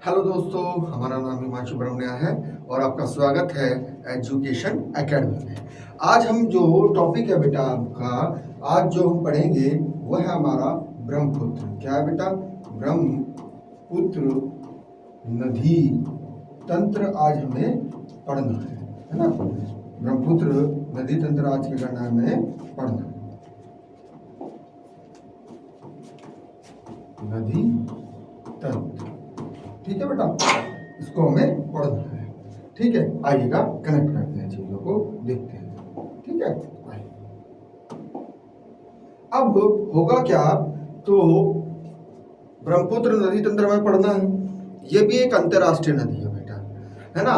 Hello दोस्तों, हमारा नाम हिमांशु ब्रह्मण्या है और आपका स्वागत है एजुकेशन एकेडमी में। आज हम जो टॉपिक है बेटा आपका, आज जो हम पढ़ेंगे वो है हमारा ब्रह्मपुत्र। क्या है बेटा? ब्रह्मपुत्र नदी तंत्र आज हमें पढ़ना है ना। ब्रह्मपुत्र नदी तंत्र आज के करना है हमें पढ़ना है। नदी तंत्र, ठीक है बेटा, इसको हमें पढ़ना है। ठीक है, आइएगा कनेक्ट करते हैं, चीजों को देखते हैं। ठीक है, आइए। अब होगा क्या, तो ब्रह्मपुत्र नदी तंत्र हमें पढ़ना है। ये भी एक अंतरराष्ट्रीय नदी है बेटा, है ना।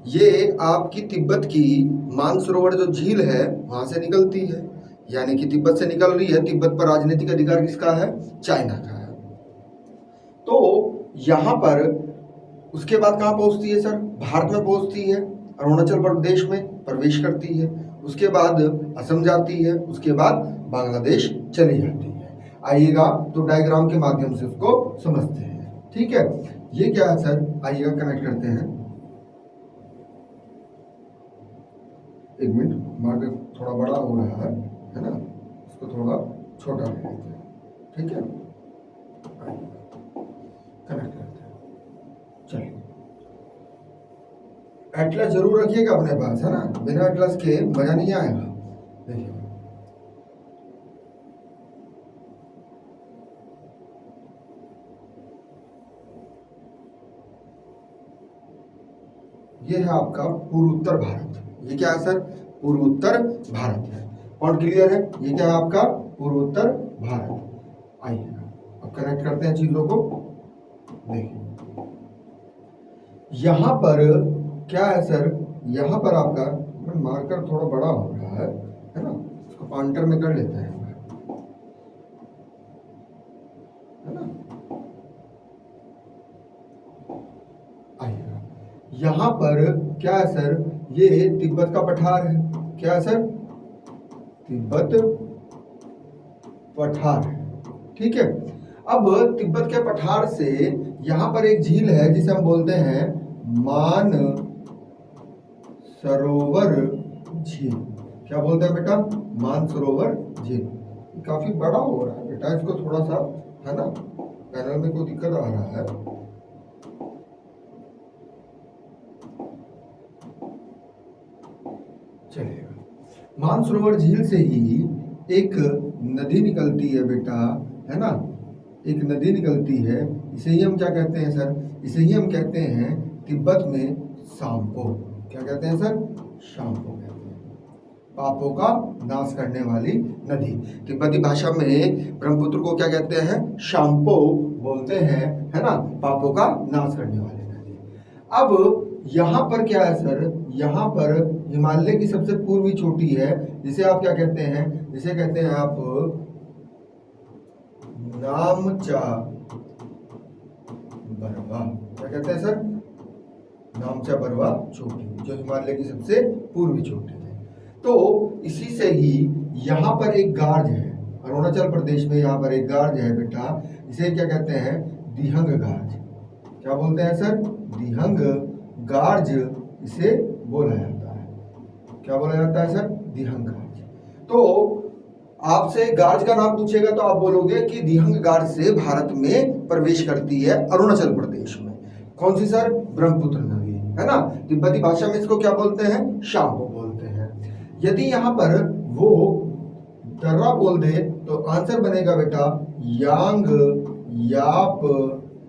ये आपकी तिब्बत की मानसरोवर जो झील है वहां से निकलती है, यानी कि तिब्बत से निकल रही है। तिब्बत पर राजनीतिक अधिकार किसका है? चाइना का है। तो यहाँ पर उसके बाद कहाँ पहुँचती है सर? भारत में पहुँचती है, अरुणाचल प्रदेश में प्रवेश करती है, उसके बाद असम जाती है, उसके बाद बांग्लादेश चली जाती है। आइएगा तो डायग्राम के माध्यम से उसको समझते हैं। ठीक है, ये क्या है सर? आइएगा कनेक्ट करते हैं। एक मिनट, मार्कर थोड़ा बड़ा हो रहा है ना, इसको थोड़ा छोटा कर देते हैं। ठीक है, कनेक्ट करते हैं। चलिए, एटलस जरूर रखिएगा अपने पास, है ना। बिना एटलस के मजा नहीं आएगा। देखिए, ये है आपका पूर्वोत्तर भारत। ये क्या है सर? पूर्वोत्तर भारत है। पॉइंट क्लियर है? ये क्या है आपका? पूर्वोत्तर भारत। आइएगा अब कनेक्ट करते हैं चीजों को। देखिए, यहां पर क्या है सर? यहां पर आपका मार्कर थोड़ा बड़ा हो रहा है ना, इसको पॉइंटर में कर लेते हैं, है ना। आइएगा, यहां पर क्या है सर? ये तिब्बत का पठार है। क्या है सर? तिब्बत पठार है। ठीक है, अब तिब्बत के पठार से यहां पर एक झील है जिसे हम बोलते हैं मान सरोवर झील। क्या बोलते हैं बेटा? मान सरोवर झील। काफी बड़ा हो रहा है बेटा, इसको थोड़ा सा, है ना, पैनल में कोई दिक्कत आ रहा है। चलिएगा, मानसरोवर झील से ही एक नदी निकलती है बेटा, है ना। एक नदी निकलती है, इसे ही हम क्या कहते हैं सर? इसे ही हम कहते हैं तिब्बत में शाम्पो। क्या कहते हैं सर? शाम्पो कहते हैं। पापों का नाश करने वाली नदी। तिब्बती भाषा में ब्रह्मपुत्र को क्या कहते हैं? शाम्पो बोलते हैं, है ना, पापों का नाश करने वाली नदी। अब यहाँ पर क्या है सर? यहाँ पर हिमालय की सबसे पूर्वी चोटी है, जिसे आप क्या कहते हैं? जिसे कहते हैं आप नामचा बरवा। क्या कहते हैं सर? नामचा बरवा चोटी, जो हिमालय की सबसे पूर्वी चोटी है। तो इसी से ही यहाँ पर एक गार्ज है, अरुणाचल प्रदेश में यहाँ पर एक गार्ज है बेटा, इसे क्या कहते हैं? दिहंग गार्ज। क्या बोलते हैं सर? दिहंग गार्ज इसे बोला जाता है। क्या बोला जाता है सर? दिहंग गार्ज। तो आपसे गार्ज का नाम पूछेगा तो आप बोलोगे कि दिहंग गार्ज से भारत में प्रवेश करती है अरुणाचल प्रदेश में। कौन सी सर? ब्रह्मपुत्र नदी, है ना। तिब्बती भाषा में इसको क्या बोलते हैं? शाम्पो बोलते हैं। यदि यहाँ पर वो दर्रा बोल दे तो आंसर बनेगा बेटा यांग याप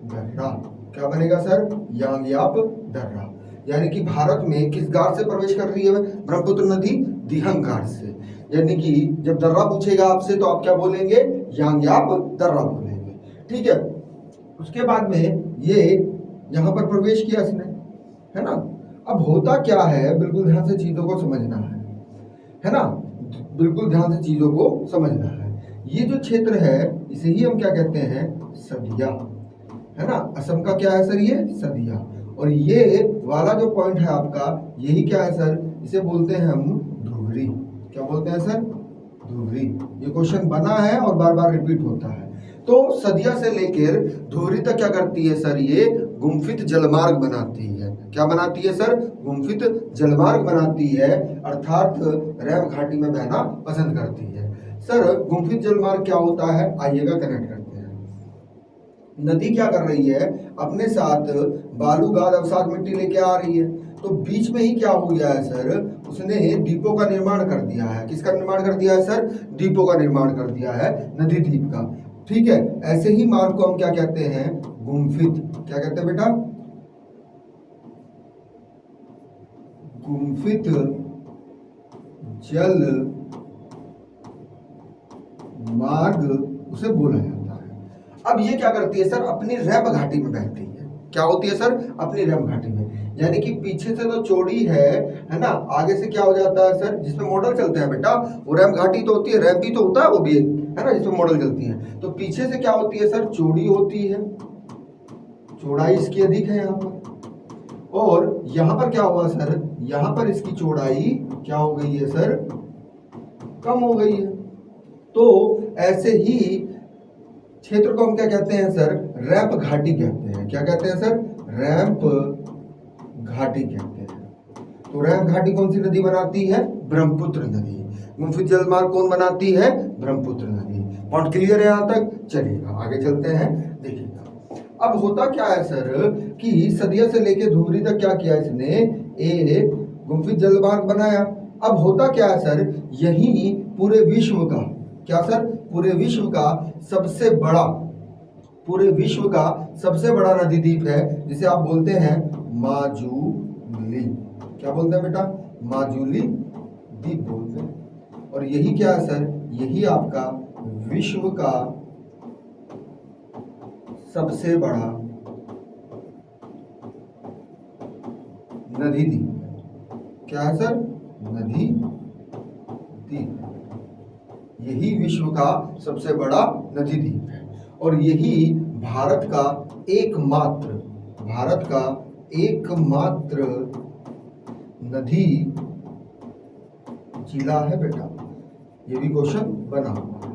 दर्रा। क्या बनेगा सर? यांग याप दर्रा। यानी कि भारत में किस गार्ड से प्रवेश कर रही है ब्रह्मपुत्र नदी? दिहंग गार्ड से। यानी कि जब दर्रा पूछेगा आपसे तो आप क्या बोलेंगे? यांगयाप दर्रा बोलेंगे। ठीक है, उसके बाद में ये यहाँ पर प्रवेश किया इसने, है ना। अब होता क्या है, बिल्कुल ध्यान से चीजों को समझना है ना, बिल्कुल ध्यान से चीजों को समझना है। ये जो क्षेत्र है इसे ही हम क्या कहते हैं? सदिया, है ना। असम का क्या है सर? ये सदिया। और ये वाला जो पॉइंट है आपका, यही क्या है सर? इसे बोलते हैं हम धुबरी। क्या बोलते हैं सर? धुबरी। ये क्वेश्चन बना है और बार बार रिपीट होता है। तो सदिया से लेकर धुबरी तक क्या करती है सर, ये गुम्फित जलमार्ग बनाती है। क्या बनाती है सर, गुम्फित जलमार्ग बनाती है, अर्थात रैम घाटी में बहना पसंद करती है। सर गुम्फित जलमार्ग क्या होता है, आइएगा कनेक्ट करते हैं। नदी क्या कर रही है, अपने साथ बालू गाद अवसाद मिट्टी लेके आ रही है, तो बीच में ही क्या हो गया है सर, उसने द्वीपों का निर्माण कर दिया है। किसका निर्माण कर दिया है सर, द्वीपों का निर्माण कर दिया है, नदी द्वीप का। ठीक है, ऐसे ही मार्ग को हम क्या कहते हैं, गुम्फित, क्या कहते हैं बेटा, गुम्फित जल मार्ग उसे बोला जाता है। अब ये क्या करती है सर, अपनी रैम घाटी में बहती है। क्या होती है सर, अपनी रैम घाटी में, यानी कि पीछे से तो चौड़ी है ना, आगे से क्या हो जाता है सर, जिसमें मॉडल चलते हैं बेटा, वो रैम घाटी तो होती है, रैम भी तो होता है वो भी है ना, जिसमें मॉडल चलती है। तो पीछे से क्या होती है सर, चौड़ी होती है, चौड़ाई इसकी अधिक है यहाँ पर, और यहाँ पर क्या हुआ सर, यहाँ पर इसकी चौड़ाई क्या हो गई है सर, कम हो गई है। तो ऐसे ही क्षेत्र को हम क्या कहते हैं सर, रैंप घाटी कहते हैं। क्या कहते हैं सर, रैंप घाटी कहते हैं। तो रैंप घाटी कौन सी नदी बनाती है, ब्रह्मपुत्र नदी। गुम्फित जलमार्ग कौन बनाती है, ब्रह्मपुत्र नदी। पॉइंट क्लियर है यहाँ तक, चलिएगा आगे चलते हैं, देखिएगा। अब होता क्या है सर कि सदिया से लेके धुबरी तक क्या किया इसने, एक गुम्फित जलमार्ग बनाया। अब होता क्या है सर, यही पूरे विश्व का, क्या सर, पूरे विश्व का सबसे बड़ा, पूरे विश्व का सबसे बड़ा नदी द्वीप है, जिसे आप बोलते हैं माजुली। क्या बोलते हैं बेटा, माजुली द्वीप बोलते हैं। और यही क्या है सर, यही आपका विश्व का सबसे बड़ा नदी द्वीप। क्या है सर, नदी द्वीप। यही विश्व का सबसे बड़ा नदी द्वीप है, और यही भारत का एकमात्र, भारत का एकमात्र नदी जिला है बेटा। ये भी क्वेश्चन बना हुआ है।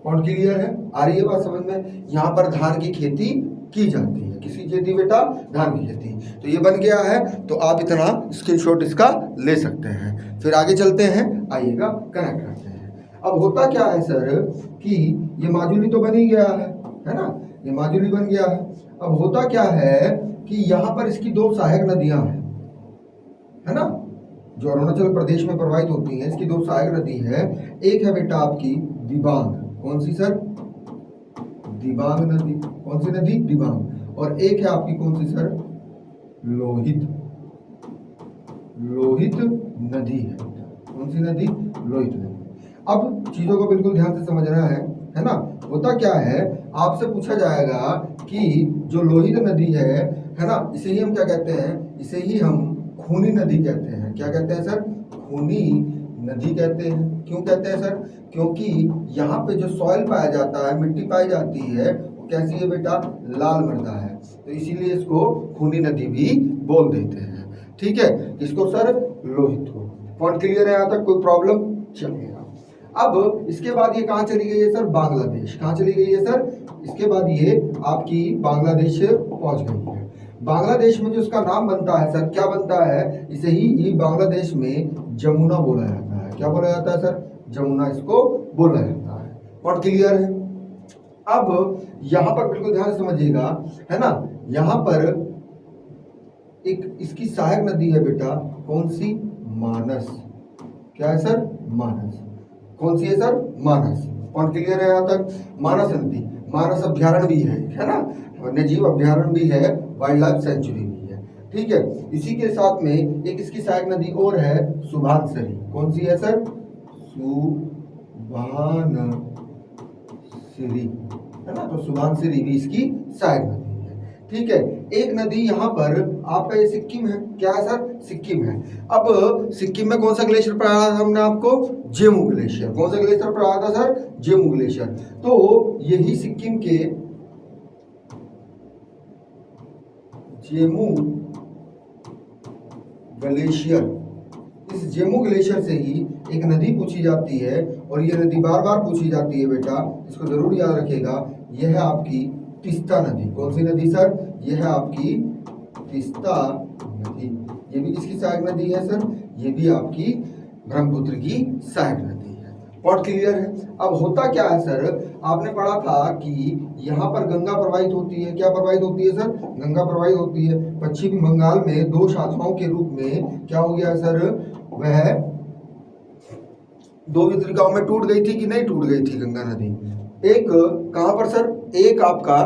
पॉइंट क्लियर है, आ रही है बात समझ में। यहाँ पर धान की खेती की जाती है, किसकी खेती बेटा, धान की खेती। तो ये बन गया है, तो आप इतना स्क्रीनशॉट इसका ले सकते हैं। फिर आगे चलते हैं, आइएगा कनेक्ट करते हैं। अब होता क्या है सर कि ये माजुली तो बन ही गया है ना, ये माजुली बन गया है। अब होता क्या है कि यहाँ पर इसकी दो सहायक नदियां हैं, है ना, जो अरुणाचल प्रदेश में प्रवाहित होती हैं। इसकी दो सहायक नदी है, एक है बेटा आपकी दिबांग। कौन सी सर, दिबांग नदी। कौन सी नदी, दिबांग। और एक है आपकी कौन सी सर, लोहित, लोहित नदी है। कौन सी नदी, लोहित नदी। अब चीजों को बिल्कुल ध्यान से समझना है ना। होता क्या है, आपसे पूछा जाएगा कि जो लोहित नदी है ना, इसे ही हम क्या कहते हैं, इसे ही हम खूनी नदी कहते हैं। क्या कहते हैं सर, खूनी नदी कहते हैं। क्यों कहते हैं सर, क्योंकि यहाँ पे जो सॉइल पाया जाता है, मिट्टी पाई जाती है, वो कैसी है बेटा, लाल मृदा है, तो इसीलिए इसको खूनी नदी भी बोल देते हैं। ठीक है, इसको सर लोहित को। पॉइंट क्लियर है यहाँ तक, कोई प्रॉब्लम, चलिएगा। अब इसके बाद ये कहाँ चली गई है सर, बांग्लादेश। कहाँ चली गई है सर, इसके बाद ये आपकी बांग्लादेश पहुंच गई है। बांग्लादेश में जो इसका नाम बनता है सर, क्या बनता है, इसे ही बांग्लादेश में जमुना बोला जाता है। क्या बोला जाता है सर, जमुना इसको बोला जाता है। और क्लियर है। अब यहाँ पर बिल्कुल ध्यान से समझिएगा, है ना, यहाँ पर एक इसकी सहायक नदी है बेटा, कौन सी, मानस। क्या है सर, मानस। कौन सी है सर, मानस। कौन क्लियर है यहाँ तक, मानस नदी। मानस अभ्यारण्य भी है ना, वन्यजीव अभ्यारण्य भी है, वाइल्ड लाइफ सेंचुरी भी है। ठीक है, इसी के साथ में एक इसकी सहायक नदी और है, सुभानसरी। कौन सी है सर, सुभानसिरी, है ना, तो सुभानसिरी भी इसकी सहायक नदी है। ठीक है, एक नदी यहाँ पर आपका ये सिक्किम है। क्या है सर, सिक्किम है। अब सिक्किम में कौन सा ग्लेशियर पढ़ाया था हमने आपको, जेमू ग्लेशियर। कौन सा ग्लेशियर पढ़ाया था सर, जेमू ग्लेशियर। तो यही सिक्किम के जेमू ग्लेशियर, इस जेमू ग्लेशियर से ही एक नदी पूछी जाती है, और ये नदी बार बार पूछी जाती है बेटा, इसको जरूर याद रखिएगा। यह है आपकी तीस्ता नदी। कौन सी नदी सर? यह है आपकी तीस्ता नदी। ये भी किसकी सहायक नदी है सर? ये भी आपकी ब्रह्मपुत्र की सहायक नदी है। पॉइंट क्लियर है? अब होता क्या है सर, आपने पढ़ा था कि यहाँ पर गंगा प्रवाहित होती है। क्या प्रवाहित होती है सर? गंगा प्रवाहित होती है। पश्चिम बंगाल में दो शाखाओं के रूप में क्या हो गया सर? वह दो वितरिकाओं में टूट गई थी कि नहीं टूट गई थी गंगा नदी? एक कहां पर सर? एक आपका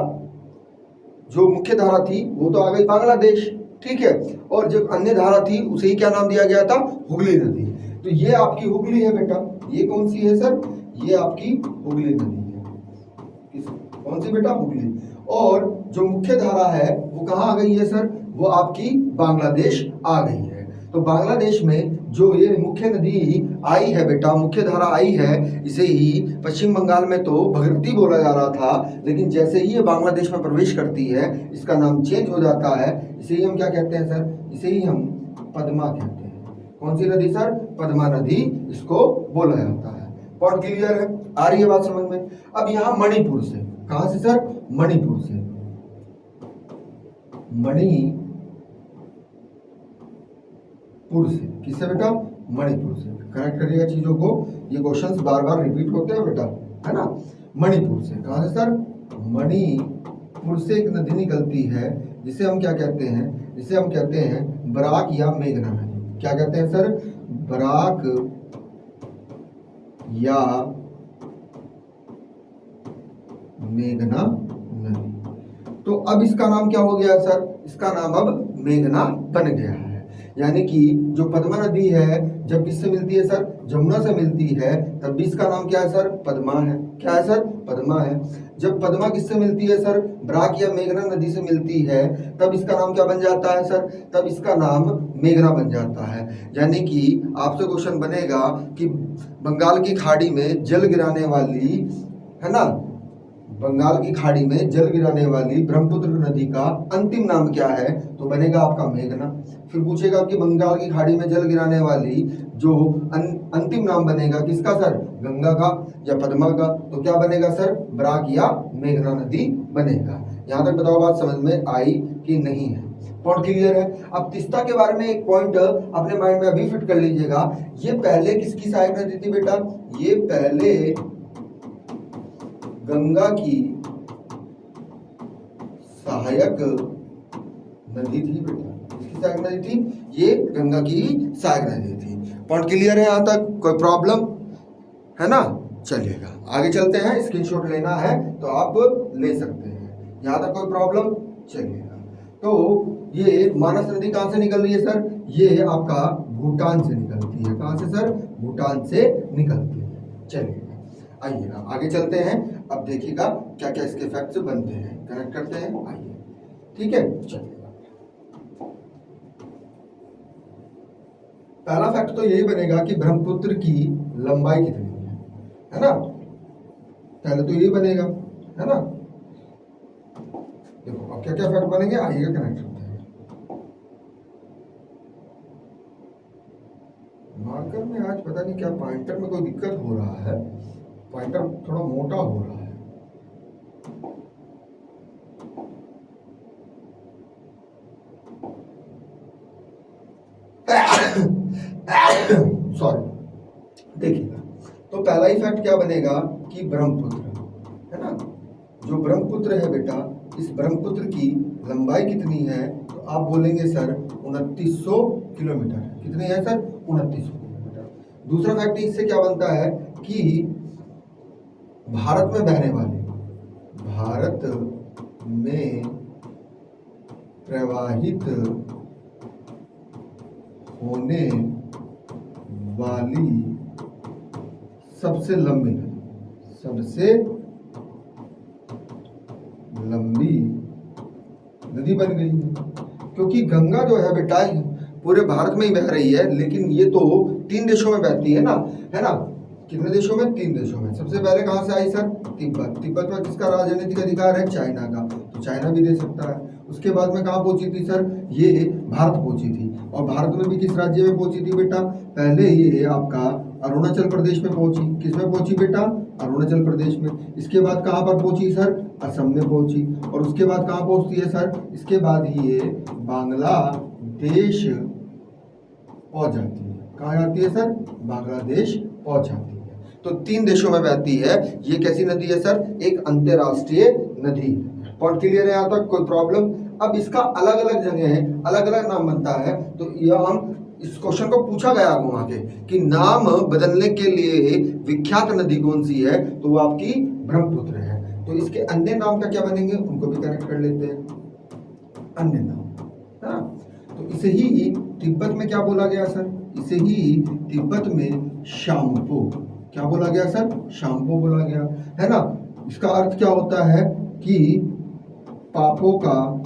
जो मुख्य धारा थी वो तो आ गई बांग्लादेश, ठीक है, और जो अन्य धारा थी उसे ही क्या नाम दिया गया था? हुगली नदी। तो ये आपकी हुगली है बेटा। ये कौन सी है सर? ये आपकी हुगली नदी है। कौन सी बेटा? हुगली। और जो मुख्य धारा है वो कहाँ आ गई है सर? वो आपकी बांग्लादेश आ गई है। तो बांग्लादेश में जो ये मुख्य नदी आई है बेटा, मुख्य धारा आई है, इसे ही पश्चिम बंगाल में तो भगीरथी बोला जा रहा था, लेकिन जैसे ही ये बांग्लादेश में प्रवेश करती है इसका नाम चेंज हो जाता है। इसे ही हम क्या कहते हैं सर? इसे ही हम पद्मा कहते हैं। कौन सी नदी सर? पद्मा नदी इसको बोला जाता है। पॉइंट क्लियर है? आ रही है बात समझ में? अब यहाँ मणिपुर से, कहां से सर? मणिपुर से। मणिपुर से किससे बेटा? मणिपुर से। कनेक्ट करिएगा चीजों को, ये क्वेश्चंस बार बार रिपीट होते हैं बेटा, है ना। मणिपुर से, कहां से सर? मणिपुर से एक नदी निकलती है जिसे हम क्या कहते हैं? जिसे हम कहते हैं बराक या मेघना नदी। क्या कहते हैं सर? बराक या मेघना नदी। तो अब इसका नाम क्या हो गया सर? इसका नाम अब मेघना बन गया है। यानी कि जो पद्मा नदी है जब किससे मिलती है सर? जमुना से मिलती है, तब भी इसका नाम क्या है सर? पद्मा है। क्या है सर? पद्मा है। जब पद्मा किससे मिलती है सर? बराक या मेघना नदी से मिलती है, तब इसका नाम क्या बन जाता है सर? तब इसका नाम मेघना बन जाता है। यानी कि आपसे क्वेश्चन बनेगा कि बंगाल की खाड़ी में जल गिराने वाली, है ना, बंगाल की खाड़ी में जल गिराने वाली ब्रह्मपुत्र नदी का अंतिम नाम क्या है? तो बनेगा आपका मेघना। फिर पूछेगा कि बंगाल की खाड़ी में जल गिराने वाली जो अंतिम नाम बनेगा किसका सर? गंगा का या पद्मा का? तो क्या बनेगा सर? बराक या मेघना नदी बनेगा। यहाँ तक बताओ बात समझ में आई कि नहीं है? पॉइंट क्लियर है? अब तीस्ता के बारे में एक पॉइंट अपने माइंड में अभी फिट कर लीजिएगा। ये पहले किसकी सहायक नदी थी बेटा? ये पहले गंगा की सहायक नदी थी बेटा। किसकी सहायक नदी थी? ये गंगा की सहायक नदी थी। पॉइंट क्लियर है यहाँ तक? कोई प्रॉब्लम है ना? चलिएगा आगे चलते हैं। स्क्रीनशॉट लेना है तो आप ले सकते हैं। यहाँ तक कोई प्रॉब्लम? चलिएगा। तो ये मानस नदी कहाँ से निकल रही है सर? ये आपका भूटान से निकलती है। कहाँ से सर? भूटान से निकलती है। चलिएगा आइएगा आगे चलते हैं। अब देखिएगा क्या क्या इसके फैक्ट्स बनते हैं, कनेक्ट करते हैं। आइए, ठीक है, चलिएगा। पहला फैक्ट तो यही बनेगा कि ब्रह्मपुत्र की लंबाई कितनी है ना? पहले तो यही बनेगा, है ना। देखो अब क्या क्या फैक्ट बनेंगे, आइएगा कनेक्ट करते हैं। मार्कर में आज पता नहीं क्या पॉइंटर में कोई दिक्कत हो रहा है, पॉइंटर थोड़ा मोटा हो रहा है। सॉरी, देखिएगा तो पहला ही फैक्ट क्या बनेगा कि ब्रह्मपुत्र, है ना, जो ब्रह्मपुत्र है बेटा, इस ब्रह्मपुत्र की लंबाई कितनी है? तो आप बोलेंगे सर 2900 किलोमीटर। कितनी है सर? 2900 किलोमीटर। दूसरा फैक्ट इससे क्या बनता है कि भारत में बहने वाली, भारत में प्रवाहित होने वाली सबसे लंबी नदी, सबसे लंबी नदी बन गई है। क्योंकि गंगा जो है बेटा पूरे भारत में ही बह रही है, लेकिन ये तो 3 देशों में बहती है ना, है ना। कितने देशों में? 3 देशों में। सबसे पहले कहाँ से आई सर? तिब्बत। तिब्बत में किसका राजनीतिक अधिकार है? चाइना का, तो चाइना भी दे सकता है। उसके बाद में कहाँ पहुंची थी सर? ये भारत पहुंची थी। और भारत में भी किस राज्य में पहुंची थी बेटा? पहले ये आपका अरुणाचल प्रदेश में पहुंची। किस में पहुंची बेटा? अरुणाचल प्रदेश में। इसके बाद कहाँ पर पहुंची सर? असम में पहुंची। और उसके बाद कहाँ पहुंचती है सर? इसके बाद ये बांग्लादेश पहुंच जाती है। कहाँ जाती है सर? बांग्लादेश पहुंच जाती है। तो 3 देशों में बहती है। ये कैसी नदी है सर? एक अंतर्राष्ट्रीय नदी है। पॉइंट क्लियर है यहाँ तक? कोई प्रॉब्लम? अब इसका अलग अलग जगह है, अलग अलग नाम बनता है। तो यह हम इस क्वेश्चन को पूछा गया घुमा के कि नाम बदलने के लिए विख्यात नदी कौन सी है, तो वो आपकी ब्रह्मपुत्र है। तो इसके अन्य नाम का क्या बनेंगे, उनको भी कनेक्ट कर लेते हैं। अन्य नाम है ना, तो इसे ही तिब्बत में क्या बोला गया सर? इसे ही तिब्बत में शाम्पो, क्या बोला गया सर? शाम्पो बोला गया, है ना। इसका अर्थ क्या होता है कि पापों का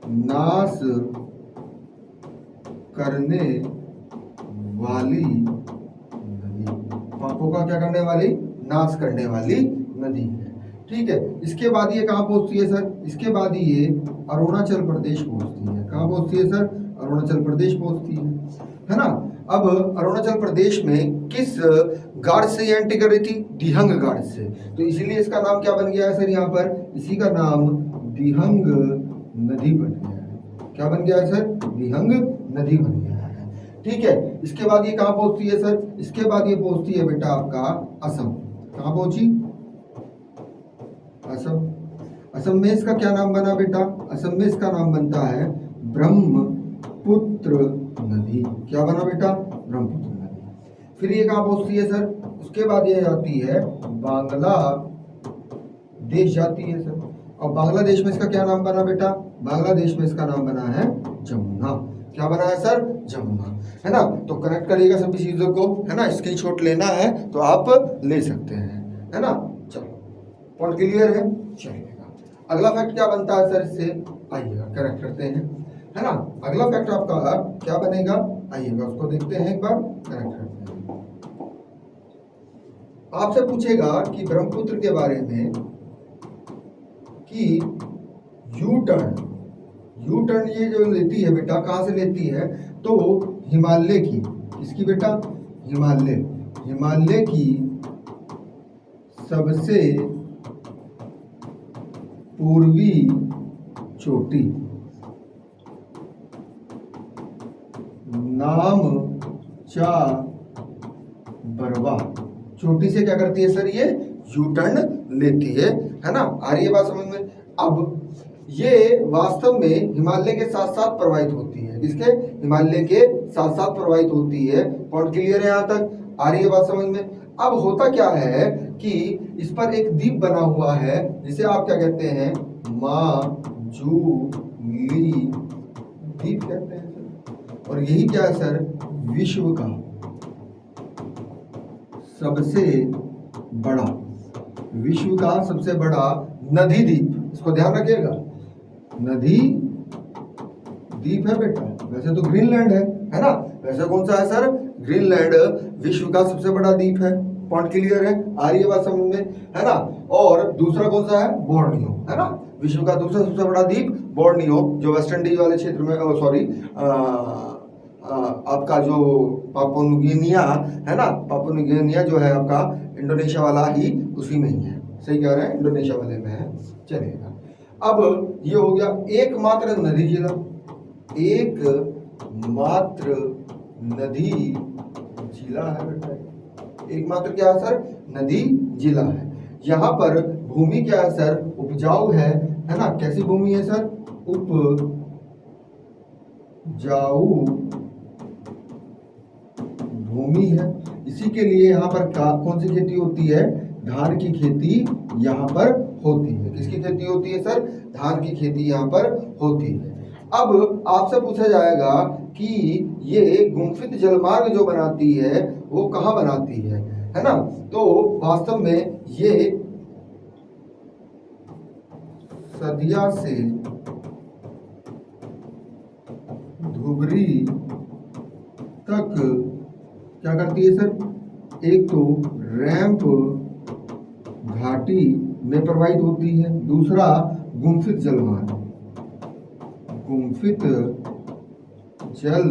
नाश करने वाली नदी। पापों का क्या करने वाली? नाश करने वाली नदी है। ठीक है। इसके बाद ये कहाँ पहुंचती है सर? इसके बाद ये अरुणाचल प्रदेश पहुंचती है। कहाँ पहुंचती है सर? अरुणाचल प्रदेश पहुंचती है ना। अब अरुणाचल प्रदेश में किस गाड़ से ये एंट्री कर रही थी? दिहंग गाड़ से। तो इसीलिए इसका नाम क्या बन गया है सर? यहाँ पर इसी का नाम दिहंग नदी बन गया है। क्या बन गया है सर? दिहंग नदी बन गया है। ठीक है। इसके बाद ये कहाँ पहुंचती है सर? इसके बाद ये पहुंचती है बेटा आपका असम। कहाँ पहुंची? असम। असम में इसका क्या नाम बना बेटा? असम में इसका नाम बनता है ब्रह्मपुत्र नदी। क्या बना बेटा? ब्रह्मपुत्र नदी। फिर ये कहाँ पहुंचती है सर? उसके बाद ये जाती है बांग्लादेश जाती है सर। और बांग्लादेश में इसका क्या नाम बना बेटा? बांग्लादेश में इसका नाम बना है जमुना। क्या बना है सर? जमुना, है ना। तो कनेक्ट करिएगा सभी चीजों को, है ना। स्क्रीनशॉट लेना है तो आप ले सकते हैं, है ना। चलो, पॉइंट क्लियर है? चलिएगा। अगला फैक्ट क्या बनता है सर इससे? आइएगा करेक्ट करते हैं, है ना। अगला फैक्ट आपका क्या बनेगा? आइएगा उसको देखते हैं, एक बार करेक्ट करते हैं। आपसे पूछेगा कि ब्रह्मपुत्र के बारे में कि यू टर्न ये जो लेती है बेटा, कहाँ से लेती है? तो हिमालय की, किसकी बेटा? हिमालय की सबसे पूर्वी चोटी नामचा बरवा चोटी से क्या करती है सर? ये यू टर्न लेती है ना। आ रही है बात समझ में? अब ये वास्तव में हिमालय के साथ साथ प्रवाहित होती है। किसके? हिमालय के साथ साथ प्रवाहित होती है। पॉइंट क्लियर है यहाँ तक? आ रही है बात समझ में? अब होता क्या है कि इस पर एक द्वीप बना हुआ है जिसे आप क्या कहते हैं? माजुली द्वीप कहते हैं सर। और यही क्या है सर? विश्व का सबसे बड़ा नदी द्वीप। इसको ध्यान रखिएगा, नदी द्वीप है बेटा। वैसे तो ग्रीनलैंड है ना। वैसे कौन सा है सर? ग्रीनलैंड विश्व का सबसे बड़ा द्वीप है। पॉइंट क्लियर है? आ रही है बात समझ में, है ना। और दूसरा कौन सा है? बोर्नियो, है ना। विश्व का दूसरा सबसे बड़ा द्वीप बोर्नियो, जो वेस्ट इंडीज वाले क्षेत्र में, सॉरी आपका जो पापुआ न्यू गिनिया है ना, पापुआ न्यू गिनिया जो है आपका इंडोनेशिया वाला ही उसी में ही है। सही कह रहे हैं, इंडोनेशिया वाले में है। चलेगा। अब ये हो गया एकमात्र नदी जिला। एकमात्र नदी जिला है बेटा। एकमात्र क्या है सर? नदी जिला है। यहाँ पर भूमि क्या है सर? उपजाऊ है ना। कैसी भूमि है सर? उपजाऊ भूमि है। इसी के लिए यहाँ पर कौन सी खेती होती है? धान की खेती यहाँ पर होती है। किसकी खेती होती है सर? धान की खेती यहाँ पर होती है। अब आपसे पूछा जाएगा कि ये गुम्फित जलमार्ग जो बनाती है वो कहाँ बनाती है ना। तो वास्तव में ये सदिया से धुबरी तक क्या करती है सर? एक तो रैंप घाटी में प्रवाहित होती है, दूसरा गुम्फित जलमार्ग, गुम्फित जल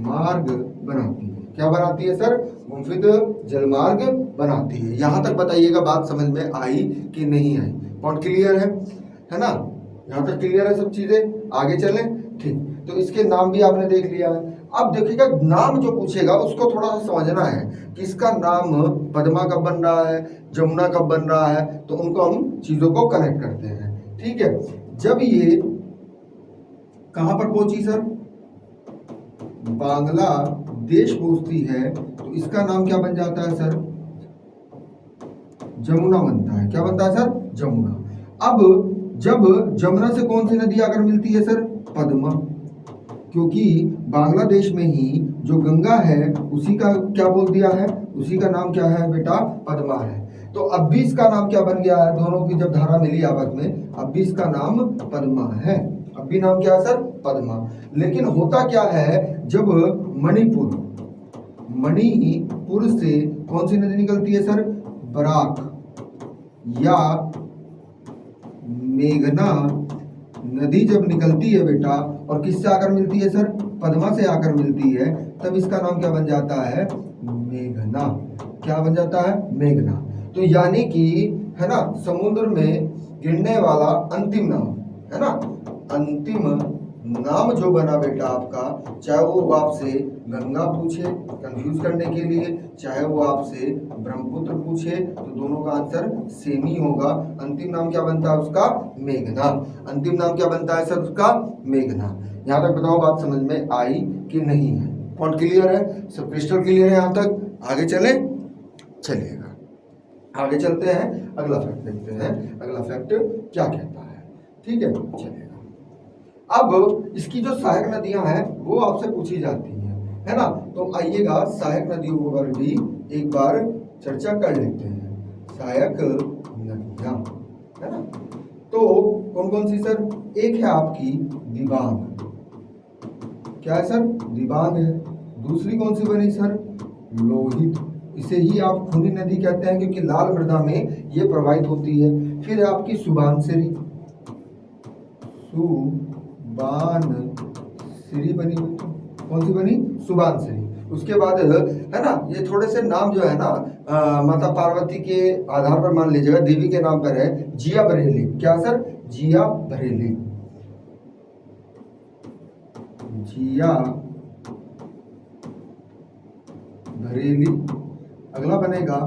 मार्ग बनाती है। क्या बनाती है सर? गुम्फित जलमार्ग बनाती है। यहां तक बताइएगा बात समझ में आई कि नहीं आई? पॉइंट क्लियर है ना? यहां तक क्लियर है सब चीजें? आगे चलें। ठीक, तो इसके नाम भी आपने देख लिया है। अब देखिएगा नाम जो पूछेगा उसको थोड़ा सा समझना है कि इसका नाम पद्मा कब बन रहा है, जमुना कब बन रहा है, तो उनको हम चीजों को कनेक्ट करते हैं। ठीक है, जब ये कहां पर पहुंची सर? बांग्लादेश पहुंचती है तो इसका नाम क्या बन जाता है सर? जमुना बनता है। क्या बनता है सर? जमुना। अब जब जमुना से कौन सी नदी आकर मिलती है सर? पद्मा, क्योंकि बांग्लादेश में ही जो गंगा है उसी का क्या बोल दिया है? उसी का नाम क्या है बेटा? पद्मा है। तो अब भी इसका नाम क्या बन गया है? दोनों की जब धारा मिली आपस में, अब भी इसका नाम पद्मा है। अब भी नाम क्या है सर? पद्मा। लेकिन होता क्या है, जब मणिपुर से कौन सी नदी निकलती है सर? बराक या मेघना नदी जब निकलती है बेटा, और किससे आकर मिलती है सर? पद्मा से आकर मिलती है, तब इसका नाम क्या बन जाता है? मेघना। क्या बन जाता है? मेघना। तो यानी कि है ना, समुद्र में गिरने वाला अंतिम नाम है ना, अंतिम नाम जो बना बेटा आपका, चाहे वो आपसे गंगा पूछे कंफ्यूज करने के लिए, चाहे वो आपसे ब्रह्मपुत्र पूछे, तो दोनों का आंसर सेम ही होगा। अंतिम नाम क्या बनता है उसका? मेघना। अंतिम नाम क्या बनता है सर उसका? मेघना। यहाँ तक बताओ बात समझ में आई कि नहीं है? पॉइंट क्लियर है? सब क्रिस्टल क्लियर है यहाँ तक? आगे चले? चलिएगा आगे चलते हैं, अगला फैक्ट देखते हैं। अगला फैक्ट क्या कहता है? ठीक है, चलिएगा। अब इसकी जो सहायक नदियां हैं वो आपसे पूछी जाती हैं, है ना? तो आइएगा सहायक नदियों पर भी एक बार चर्चा कर लेते हैं। सहायक नदियां, है ना? तो कौन कौन सी सर? एक है आपकी दिबांग। क्या है सर? दिबांग है। दूसरी कौन सी बनी सर? लोहित। इसे ही आप खूनी नदी कहते हैं क्योंकि लाल मृदा में ये प्रवाहित होती है। फिर है आपकी सुबानसिरी। सुबानसिरी बनी। कौन सी बनी? सुबानसिरी। उसके बाद है ना, ये थोड़े से नाम जो है ना माता पार्वती के आधार पर मान लीजिएगा, देवी के नाम पर है। जिया बरेली। क्या सर? जिया बरेली। जिया बरेली। अगला बनेगा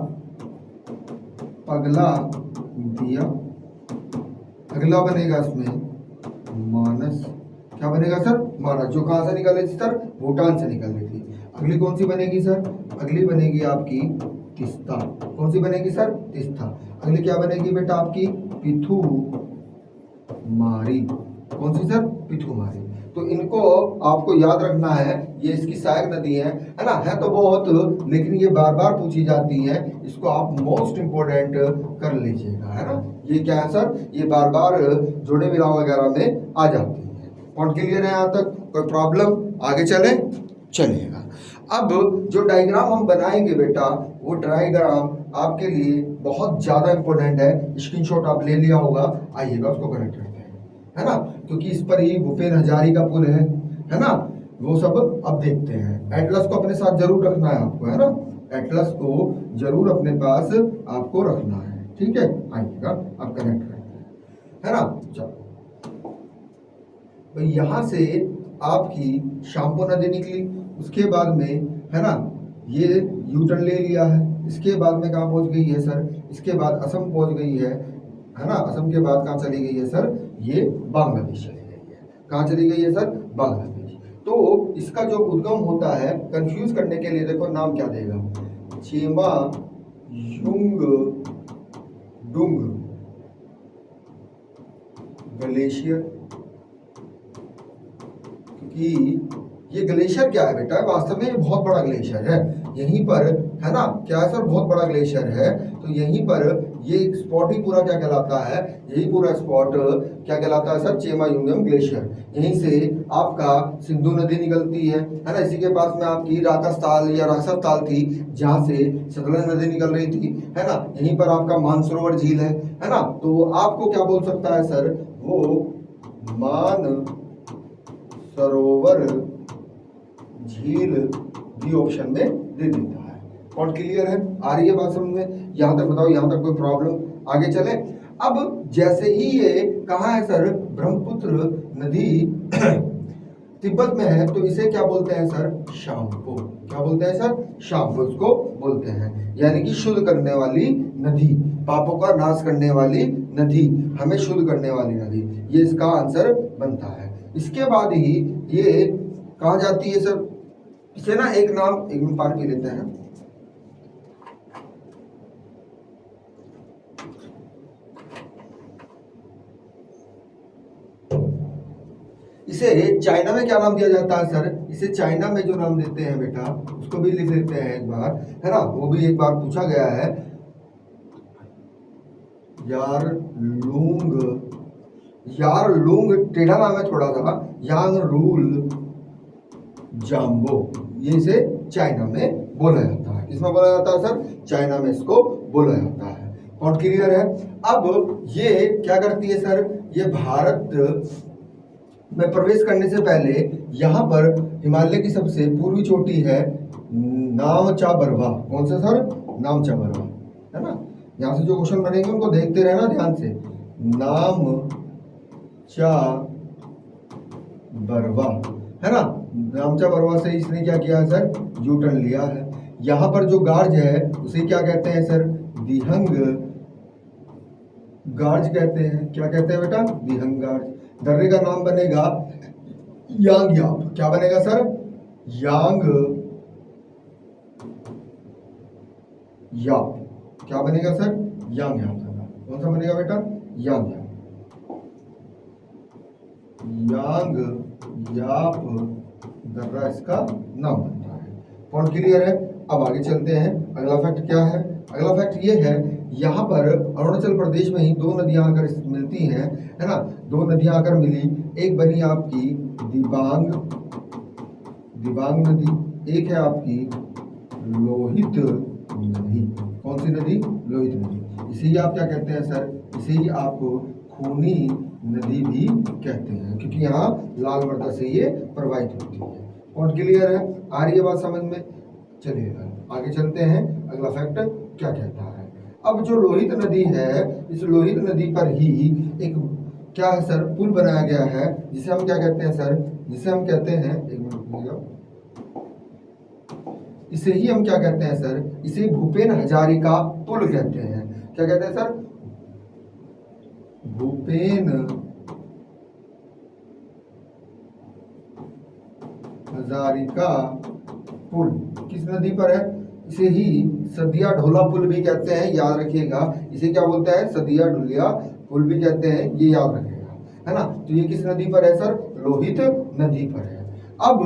पगला दिया। अगला बनेगा इसमें मानस। क्या बनेगा सर? मानस। जो कहां से निकल रही थी सर? भूटान से निकल रही थी। अगली कौन सी बनेगी सर? अगली बनेगी आपकी तीस्ता। कौन सी बनेगी सर? तीस्ता। अगली क्या बनेगी बेटा आपकी? पिथुमारी। कौन सी सर? पिथुमारी। तो इनको आपको याद रखना है, ये इसकी सहायक नदी है ना? है तो बहुत, लेकिन ये बार बार पूछी जाती है, इसको आप मोस्ट इंपोर्टेंट कर लीजिएगा, है ना? ये क्या है सर? ये बार बार जोड़े मिलाव वगैरह में आ जाती है। पॉइंट क्लियर है यहाँ तक? कोई प्रॉब्लम? आगे चले? चलिएगा। अब जो डायग्राम हम बनाएंगे बेटा, वो डायग्राम आपके लिए बहुत ज्यादा इंपॉर्टेंट है। स्क्रीनशॉट आप ले लिया होगा, आइएगा उसको कनेक्ट करते हैं, है ना? क्योंकि इस पर ही भूपेन हजारी का पुल है ना? वो सब अब देखते हैं। एटलस को अपने साथ जरूर रखना है आपको, है ना? एटलस को जरूर अपने पास आपको रखना है। ठीक है, आइएगा आप कनेक्ट करते हैं, है ना? चलो, तो यहां से आपकी शाम्पू नदी निकली, उसके बाद में है ना ये यूटर्न ले लिया है। इसके बाद में कहाँ पहुंच गई है सर? इसके बाद असम पहुंच गई है ना? असम के बाद कहाँ चली गई है सर? ये बांग्लादेश चली गई है। कहाँ चली गई है सर? बांग्लादेश। तो इसका जो उद्गम होता है, कंफ्यूज करने के लिए देखो नाम क्या देगा? Chema Jung डुंग glacier. क्योंकि ये ग्लेशियर क्या है बेटा? वास्तव में ये बहुत बड़ा ग्लेशियर है। यहीं पर है ना, क्या है सर? बहुत बड़ा ग्लेशियर है। तो यहीं पर ये स्पॉट ही पूरा क्या कहलाता है? यही पूरा स्पॉट क्या कहलाता है सर? चेमायुंगम ग्लेशियर। यहीं से आपका सिंधु नदी निकलती है ना? इसी के पास में आपकी राकस या राक्षस थी, जहां से सतलज नदी निकल रही थी, है ना? यहीं पर आपका मानसरोवर झील है ना? तो आपको क्या बोल सकता है सर? वो मान सरोवर झील भी ऑप्शन में दे देता है। पॉइंट क्लियर है? आ रही है बात समझ में? यहाँ तक बताओ, यहाँ तक कोई प्रॉब्लम? आगे चले। अब जैसे ही ये कहाँ है सर, ब्रह्मपुत्र नदी तिब्बत में है, तो इसे क्या बोलते हैं सर, शाम्पू। क्या बोलते हैं सर, शाम्पू इसको बोलते हैं, यानी कि शुद्ध करने वाली नदी, पापों का नाश करने वाली नदी, हमें शुद्ध करने वाली नदी, ये इसका आंसर बनता है। इसके बाद ही ये कहा जाती है सर, इसे ना एक नाम, एक मिनट पानी पी लेते हैं। इसे चाइना में क्या नाम दिया जाता है सर, इसे चाइना में जो नाम देते हैं बेटा, उसको भी लिख लेते हैं एक बार, है ना, वो भी एक बार पूछा गया है, यार लूंग टेढ़ा नाम है थोड़ा सा, यांग रूल जाम्बो, ये इसे चाइना में बोला जाता है। किसमें बोला जाता है सर, चाइना में इसको बोला जाता है। पॉइंट क्लियर है? अब ये क्या करती है सर, ये भारत में प्रवेश करने से पहले यहाँ पर हिमालय की सबसे पूर्वी चोटी है नामचा बरवा। कौन सा सर, नामचा बरवा, है ना। यहाँ से जो क्वेश्चन बनेंगे उनको देखते रहना ध्यान से। नामचा बरवा, है ना, नामचा बरवा से इसने क्या किया है सर, यू टर्न लिया है। यहाँ पर जो गार्ज है उसे क्या कहते हैं सर, दिहंग गार्ज कहते हैं। क्या कहते हैं बेटा, दिहंग गार्ज। दर्रे का नाम बनेगा यांग याप। क्या बनेगा सर, यांग याप। क्या बनेगा सर, यांग याप। कौन सा बनेगा बेटा, यांग याप। यांग याप दर्रा इसका नाम बनता है। पॉइंट क्लियर है? अब आगे चलते हैं। अगला फैक्ट क्या है, अगला फैक्ट ये है, यहाँ पर अरुणाचल प्रदेश में ही दो नदियां आकर मिलती हैं, है ना, दो नदियां आकर मिली, एक बनी आपकी दिबांग नदी, एक है आपकी लोहित नदी। कौन सी नदी, लोहित नदी। इसे ही आप क्या कहते हैं सर, इसे ही आप खूनी नदी भी कहते हैं, क्योंकि यहाँ लाल मृदा से ये प्रवाहित होती है। पॉइंट क्लियर है? आ रही है बात समझ में? चलिए आगे चलते हैं। अगला फैक्ट क्या कहता है, अब जो लोहित नदी है, इस लोहित नदी पर ही एक क्या है सर, पुल बनाया गया है, जिसे हम क्या कहते हैं सर, जिसे हम कहते हैं, एक मिनट रुकिएगा, इसे ही हम क्या कहते हैं सर, इसे भूपेन हजारिका पुल कहते हैं। क्या कहते हैं सर, भूपेन हजारिका पुल। किस नदी पर है, इसे ही सदिया ढोला पुल भी कहते हैं, याद रखिएगा। इसे क्या बोलते हैं, सदिया ढोलिया पुल भी कहते हैं, ये याद रखिएगा, है ना। तो ये किस नदी पर है सर, लोहित नदी पर है। अब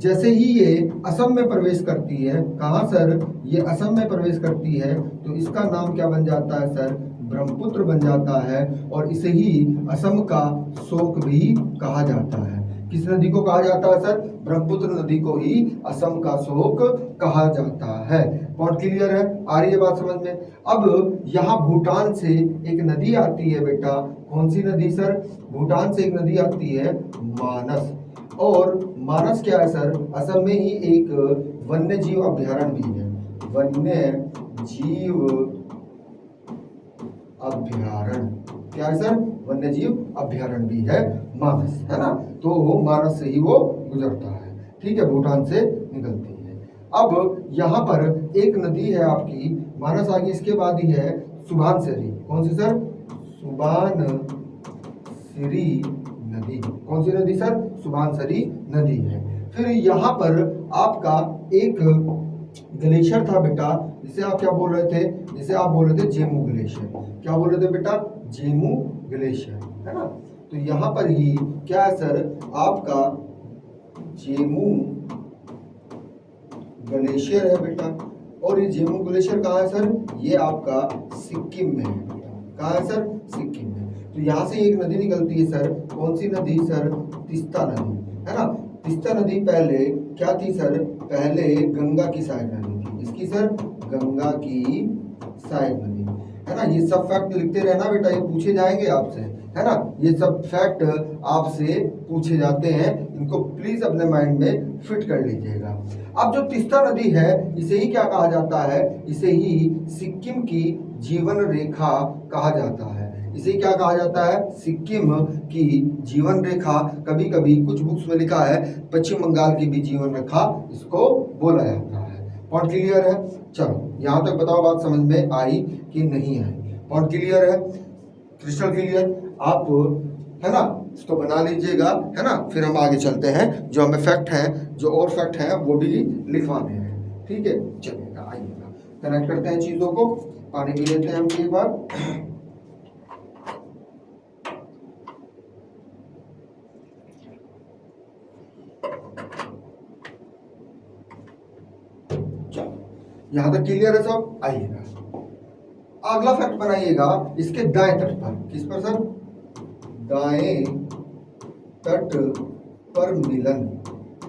जैसे ही ये असम में प्रवेश करती है, कहाँ सर, ये असम में प्रवेश करती है, तो इसका नाम क्या बन जाता है सर, ब्रह्मपुत्र बन जाता है, और इसे ही असम का शोक भी कहा जाता है। किस नदी को कहा जाता है सर, ब्रह्मपुत्र नदी को ही असम का शोक कहा जाता है। पॉइंट क्लियर है? आ रही है बात समझ में? अब यहाँ भूटान से एक नदी आती है बेटा, कौन सी नदी सर, भूटान से एक नदी आती है मानस। और मानस क्या है सर, असम में ही एक वन्य जीव अभ्यारण्य भी है, वन्य जीव अभ्यारण्य। क्या है सर, वन्य जीव अभ्यारण्य भी है मानस, है ना। तो मानस से ही वो गुजरता है, ठीक है, भूटान से निकलती है। अब यहाँ पर एक नदी है आपकी मानस, आगे इसके बाद ही है सुबानसिरी। कौन सी सर, सुबानसिरी नदी। कौन सी नदी सर, सुबानसिरी नदी है। फिर यहाँ पर आपका एक ग्लेशियर था बेटा, जिसे आप क्या बोल रहे थे, जिसे आप बोल रहे थे जेमू ग्लेशियर। क्या बोल रहे थे बेटा, जेमू ग्लेशियर, है ना। तो यहाँ पर ही क्या है सर, आपका जेमू ग्लेशियर है बेटा। और ये जेमू ग्लेशियर कहाँ है सर, ये आपका सिक्किम में है बेटा। कहाँ है सर, सिक्किम में। तो यहाँ से एक नदी निकलती है सर, कौन सी नदी सर, तीस्ता नदी, है ना। तीस्ता नदी पहले क्या थी सर, पहले गंगा की सहायक नदी थी। इसकी सर, गंगा की सहायक नदी, है ना। ये सब फैक्ट लिखते रहना बेटा, ये पूछे जाएंगे आपसे, है ना। ये सब फैक्ट आपसे पूछे जाते हैं, इनको प्लीज अपने माइंड में फिट कर लीजिएगा। अब जो तीस्ता नदी है इसे ही क्या कहा जाता है, इसे ही सिक्किम की जीवन रेखा कहा जाता है। इसे क्या कहा जाता है, सिक्किम की जीवन रेखा। कभी कभी कुछ बुक्स में लिखा है पश्चिम बंगाल की भी जीवन रेखा इसको बोला जाता है। पॉइंट क्लियर है? चलो यहाँ तक बताओ बात समझ में आई कि नहीं आई? पॉइंट क्लियर है? Crystal clear? आप है ना इसको बना लीजिएगा, है ना। फिर हम आगे चलते हैं, जो हमें फैक्ट हैं, जो और फैक्ट हैं वो भी लिखवाने हैं। ठीक है, चलिएगा आइएगा कनेक्ट करते हैं चीजों को। पानी पी लेते हैं हम एक बार। यहां तक क्लियर है सब? आइएगा अगला फैक्ट बनाइएगा इसके दाएं तट पर। किस पर सर? दाएं तट पर मिलन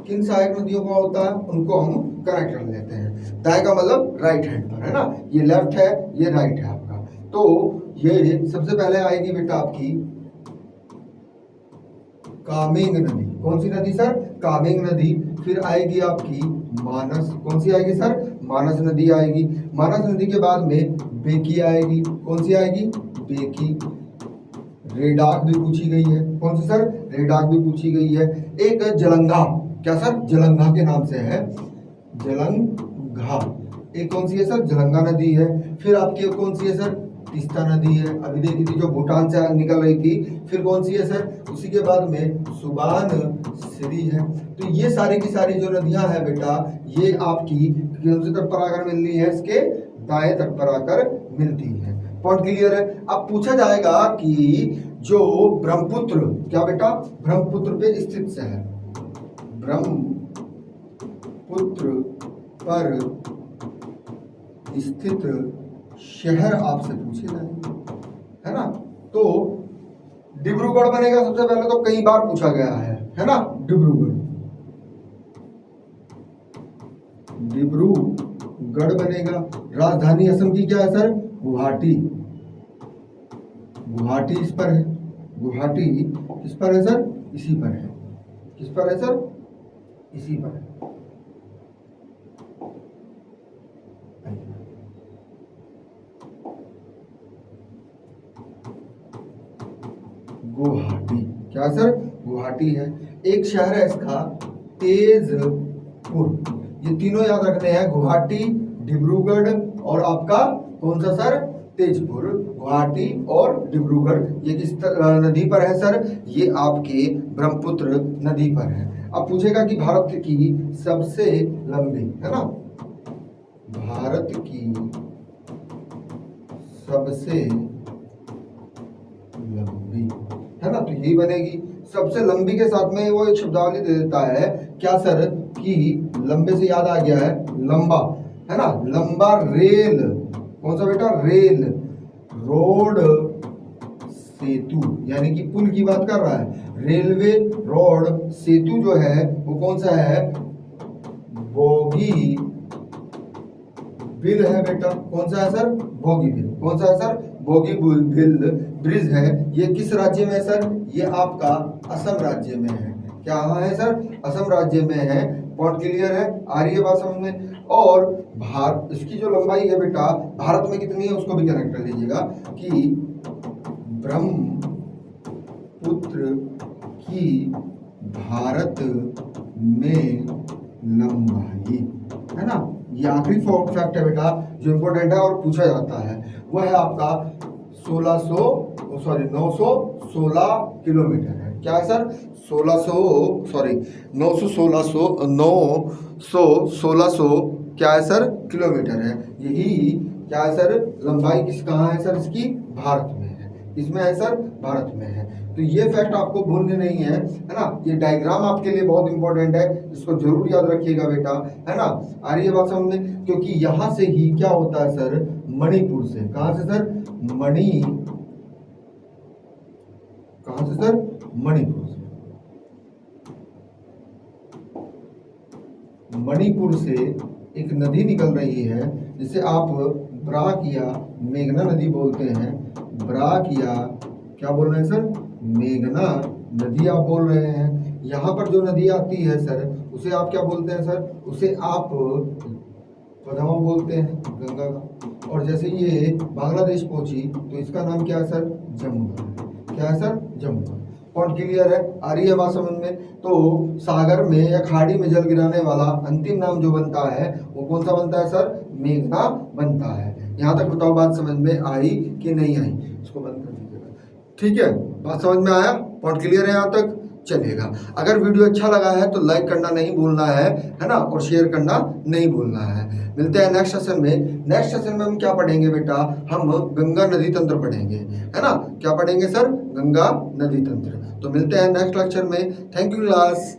किन सहायक नदियों का होता है, उनको हम कनेक्ट कर लेते हैं। दाएं का मतलब राइट हैंड पर, है ना। ये लेफ्ट है, ये राइट है आपका। तो ये सबसे पहले आएगी बेटा आपकी कामेंग नदी। कौन सी नदी सर? कामेंग नदी। फिर आएगी आपकी मानस। कौन सी आएगी सर? मानस नदी आएगी। मानस नदी के बाद में बेकी आएगी। कौन सी आएगी? बेकी। रेडाक भी पूछी गई है। कौन सी सर? रेडाक भी पूछी गई है। एक जलंगा, क्या सर? जलंगा के नाम से है, जलंगा। एक कौन सी है सर? जलंगा नदी है। फिर आपकी कौन सी है सर? तीस्ता नदी है, अभी देखी थी जो भूटान से निकल रही थी। फिर कौन सी है सर? उसी के बाद में सुबानसिरी है। तो ये सारी की सारी जो नदियां हैं बेटा, ये आपकी कौन से तट पर आकर मिल रही है? इसके दाएं तट पर आकर मिलती है। पॉइंट क्लियर है? अब पूछा जाएगा कि जो ब्रह्मपुत्र, क्या बेटा? ब्रह्मपुत्र पे स्थित शहर, ब्रह्मपुत्र पर स्थित शहर आपसे पूछे जाएंगे, है ना। तो डिब्रूगढ़ बनेगा सबसे पहले, तो कई बार पूछा गया है ना। डिब्रूगढ़ बनेगा। राजधानी असम की क्या है सर? गुवाहाटी। गुवाहाटी इस पर है। गुवाहाटी किस पर है सर? इसी पर है। किस पर है सर? इसी पर है। गुवाहाटी, क्या सर? गुवाहाटी है। एक शहर है इसका तेजपुर। ये तीनों याद रखने हैं, गुवाहाटी, डिब्रूगढ़ और आपका कौन सा सर? तेजपुर। गुवाहाटी और डिब्रूगढ़ ये किस नदी पर है सर? ये आपके ब्रह्मपुत्र नदी पर है। अब पूछेगा कि भारत की सबसे लंबी, है ना, भारत की सबसे लंबी, है ना। तो यही बनेगी सबसे लंबी। के साथ में वो एक शब्दावली दे देता है, क्या सर? कि लंबे से याद आ गया है लंबा, है ना। लंबा रेल, कौन सा बेटा? रेल, रोड, सेतु, यानी कि पुल की बात कर रहा है। रेलवे, रोड, सेतु जो है वो कौन सा है? बोगी बिल है बेटा। कौन सा है सर? Bogie bill. कौन सा है सर? बोगी बिल ब्रिज है। ये किस राज्य में है सर? ये आपका असम राज्य में है। क्या है सर? असम राज्य में है। पॉइंट क्लियर है? आ रही है बात समझ में? और भारत, इसकी जो लंबाई है बेटा भारत में कितनी है उसको भी कनेक्ट कर लीजिएगा कि ब्रह्मपुत्र की भारत में लंबाई, है ना। ये आखिरी फैक्ट है बेटा जो इंपॉर्टेंट है और पूछा जाता है, वो है आपका 916 किलोमीटर है। क्या है सर? 916 क्या है सर? किलोमीटर है। यही क्या है सर? लंबाई किस कहाँ है सर? इसकी भारत में है। इसमें है सर? भारत में है। तो ये फैक्ट आपको भूलने नहीं है ना। ये डायग्राम आपके लिए बहुत इंपॉर्टेंट है, इसको जरूर याद रखिएगा बेटा, है ना। आ रही है बात समझ में? क्योंकि यहां से ही क्या होता है सर? मणिपुर से। कहां से सर? कहां से सर? मणिपुर से। मणिपुर से एक नदी निकल रही है जिसे आप ब्राक या मेघना नदी बोलते हैं। ब्राक या क्या बोल रहे हैं सर? मेघना नदी आप बोल रहे हैं। यहाँ पर जो नदी आती है सर उसे आप क्या बोलते हैं सर? उसे आप पद्मा बोलते हैं, गंगा का। और जैसे ये बांग्लादेश पहुंची तो इसका नाम क्या है सर? जमुना। क्या है सर? जमुना। पॉइंट क्लियर है? आ रही है बात समझ में? तो सागर में या खाड़ी में जल गिराने वाला अंतिम नाम जो बनता है वो कौन सा बनता है सर? मेघना बनता है। यहाँ तक बताओ बात समझ में आई कि नहीं आई? इसको बंद कर दीजिएगा। ठीक है, बात समझ में आया? पॉइंट क्लियर है यहाँ तक? चलेगा। अगर वीडियो अच्छा लगा है तो लाइक करना नहीं भूलना है ना, और शेयर करना नहीं भूलना है। मिलते हैं नेक्स्ट सेशन में। नेक्स्ट सेशन में हम क्या पढ़ेंगे बेटा? हम गंगा नदी तंत्र पढ़ेंगे, है ना? क्या पढ़ेंगे सर? गंगा नदी तंत्र। तो मिलते हैं नेक्स्ट लेक्चर में। Thank you class.